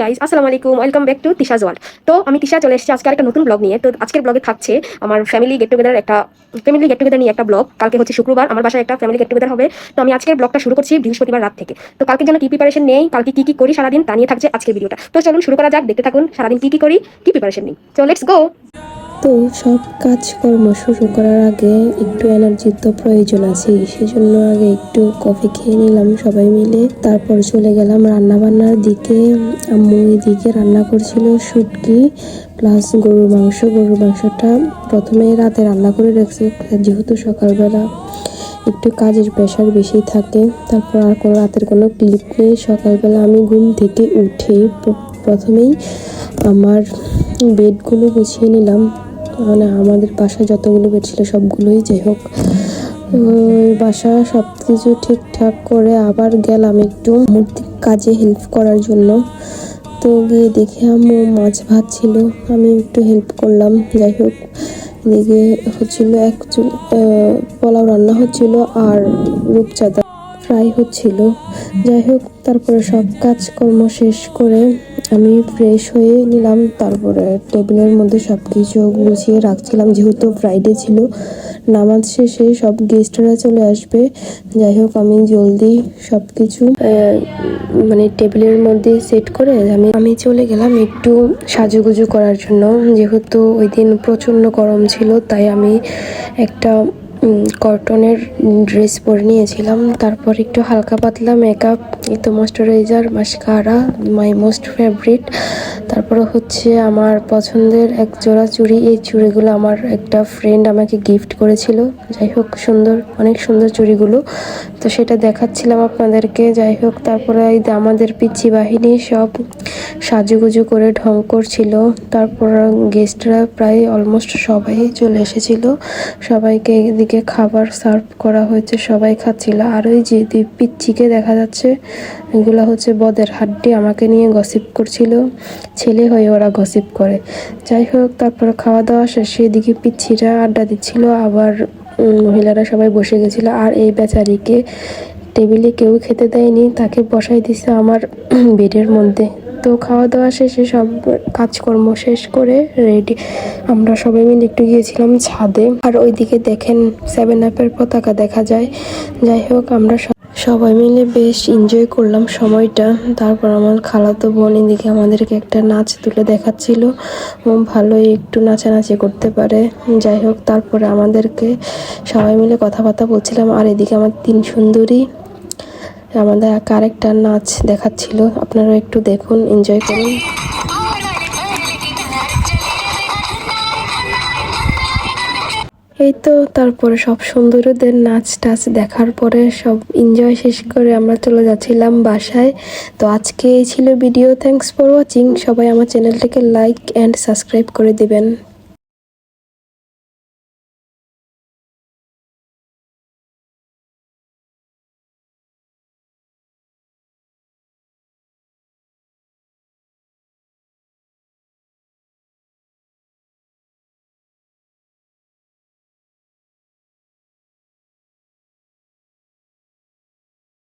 Guys, আসসালামু আলাইকুম, welcome back to তিশাজ world. তো আমি তিশা চলে এসেছি আজকে একটা নতুন ব্লগ নিয়ে। তো আজকের ব্লগে থাকছে আমার ফ্যামিলি গেট টুগেদার নিয়ে একটা ব্লগ। কালকে হচ্ছে শুক্রবার, আমার বাসায় একটা ফ্যামিলি গেট টুগেদার হবে। তো আমি আজকের ব্লগটা শুরু করছি বৃহস্পতিবার রাত থেকে। তো কালকে জন্য কি প্রিপারেশন নেই, কালকে কি কি করি সারাদিন, তা নিয়ে থাকছে আজকের ভিডিওটা। তো চলুন শুরু করা যাক, দেখতে থাকুন সারাদিন কি কি করি, কি প্রিপারেশন নেই। তো লেটস গো। তো সব কাজকর্ম শুরু করার আগে একটু এনার্জির তো প্রয়োজন আছে, সেজন্য আগে একটু কফি খেয়ে নিলাম সবাই মিলে। তারপর চলে গেলাম রান্না বান্নার দিকে। আম্মু এদিকে রান্না করছিল শুটকি প্লাস গরুর মাংসটা প্রথমে রাতে রান্না করে রাখছে, যেহেতু সকালবেলা একটু কাজের প্রেশার বেশি থাকে। তারপর আর কোনো রাতের কোনো ক্লিপ নেই। সকালবেলা আমি ঘুম থেকে উঠে প্রথমেই আমার বেডগুলো গুছিয়ে নিলাম, মানে আমাদের বাসায় যতগুলো বেড ছিল সবগুলোই। যাই হোক, বাসা সব কিছু ঠিকঠাক করে আবার গেলাম একটু কাজে হেল্প করার জন্য। তো গিয়ে দেখে আম্মু মাছ ভাত ছিল, আমি একটু হেল্প করলাম। যাই হোক, এদিকে হচ্ছিল পোলাও রান্না হচ্ছিল আর রূপচাঁদা ফ্রাই হচ্ছিল। যাই হোক, তারপরে সব কাজকর্ম শেষ করে আমি ফ্রেশ হয়ে নিলাম। তারপরে টেবিলের মধ্যে সব কিছু গুছিয়ে রাখছিলাম, যেহেতু ফ্রাইডে ছিল, নামাজ শেষে সব গেস্টরা চলে আসবে। যাই হোক, আমি জলদি সব কিছু মানে টেবিলের মধ্যে সেট করে আমি চলে গেলাম একটু সাজুগুজু করার জন্য। যেহেতু ওই দিন প্রচণ্ড গরম ছিল, তাই আমি একটা কটনের ড্রেস পরে নিয়েছিলাম। তারপর একটু হালকা পাতলা মেকআপ, একটু moisturiser, mascara, my most favourite. তারপরে হচ্ছে আমার পছন্দের এক জোড়া চুড়ি। এই চুড়িগুলো আমার একটা ফ্রেন্ড আমাকে গিফট করেছিল। যাই হোক, অনেক সুন্দর চুড়িগুলো, তো সেটা দেখাচ্ছিলাম আপনাদেরকে। যাই হোক, তারপরে আমাদের পিচ্ছি বাহিনী সব সাজুগুজু করে ঢং করছিল। তারপর গেস্টরা প্রায় অলমোস্ট সবাই চলে এসেছিল, সবাইকে এদিকে খাবার সার্ভ করা হয়েছে, সবাই খাচ্ছিল। আর ওই যে দুই পিচ্ছিকে দেখা যাচ্ছে, এগুলো হচ্ছে বদের হাড্ডি, আমাকে নিয়ে গসিপ করছিল, ছেলে হয়ে ওরা গসিপ করে। যাই হোক, তারপর খাওয়া দাওয়া শেষে এদিকে পিচ্ছিরা আড্ডা দিচ্ছিল, আবার মহিলারা সবাই বসে গেছিল। আর এই বেচারিকে টেবিলে কেউ খেতে দেয়নি, তাকে বসাই দিছে আমার বেডের মধ্যে। তো খাওয়া দাওয়া শেষে সব কাজকর্ম শেষ করে রেডি, আমরা সবাই মিলে একটু গিয়েছিলাম ছাদে। আর ওইদিকে দেখেন 7 আপের পতাকা দেখা যায়। যাই হোক, আমরা সবাই মিলে বেশ এনজয় করলাম সময়টা। তারপর আমার খালাতো বোন এদিকে আমাদেরকে একটা নাচ তুলে দেখাচ্ছিল, ভালোই একটু নাচানাচি করতে পারে। যাই হোক, তারপরে আমাদেরকে সবাই মিলে কথাবার্তা বলছিলাম। আর এদিকে আমার 3 সুন্দরী আমাদের আরেকটা নাচ দেখাচ্ছিল, আপনারা একটু দেখুন, এনজয় করুন। এই তো তারপরে সব সুন্দরীদের নাচ টাচ দেখার পরে সব এনজয় শেষ করে আমরা চলে যাচ্ছিলাম বাসায়। তো আজকে এই ছিল ভিডিও। Thanks for watching. সবাই আমার চ্যানেলটাকে লাইক অ্যান্ড সাবস্ক্রাইব করে দিবেন।